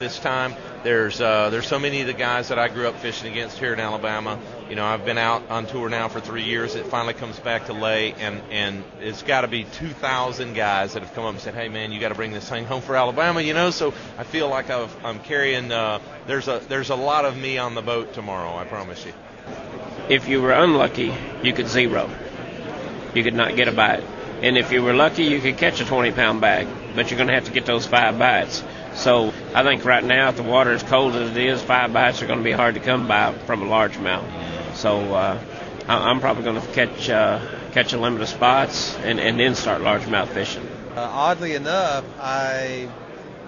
This time, there's so many of the guys that I grew up fishing against here in Alabama. You know, I've been out on tour now for 3 years. It finally comes back to lay, and it's got to be 2,000 guys that have come up and said, "Hey, man, you got to bring this thing home for Alabama." You know, so I feel like I'm carrying. There's a lot of me on the boat tomorrow. I promise you. If you were unlucky, you could zero. You could not get a bite, and if you were lucky, you could catch a 20-pound bag. But you're going to have to get those 5 bites. So I think right now, if the water is cold as it is, 5 bites are going to be hard to come by from a largemouth. So I'm probably going to catch a limit of spots and then start largemouth fishing. Oddly enough, I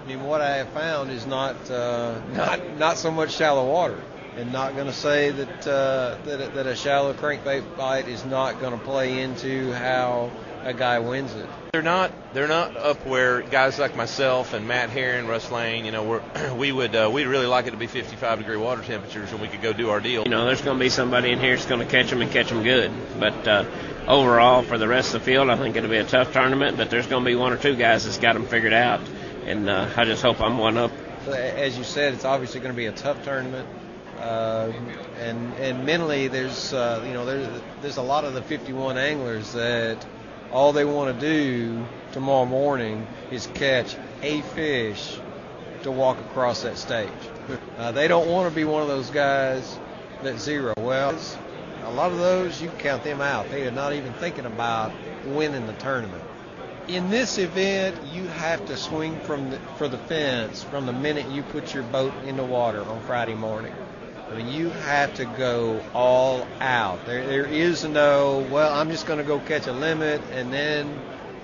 mean what I have found is not so much shallow water, and not going to say that a shallow crankbait bite is not going to play into how a guy wins it. They're not up where guys like myself and Matt Herron, Russ Lane, you know, we'd really like it to be 55-degree water temperatures and we could go do our deal. You know, there's going to be somebody in here that's going to catch them and catch them good. But overall, for the rest of the field, I think it'll be a tough tournament. But there's going to be 1 or 2 guys that's got them figured out, and I just hope I'm one up. As you said, it's obviously going to be a tough tournament. And mentally, there's a lot of the 51 anglers that all they want to do tomorrow morning is catch a fish to walk across that stage. They don't want to be one of those guys that zero. Well, a lot of those, you can count them out. They are not even thinking about winning the tournament. In this event, you have to swing for the fence from the minute you put your boat in the water on Friday morning. I mean, you have to go all out. There is no, well, I'm just going to go catch a limit, and then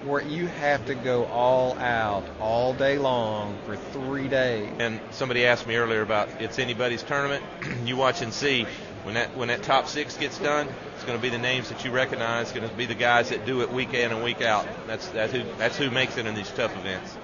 where you have to go all out all day long for 3 days. And somebody asked me earlier about it's anybody's tournament. You watch and see when that top 6 gets done, it's going to be the names that you recognize. It's going to be the guys that do it week in and week out. That's who makes it in these tough events.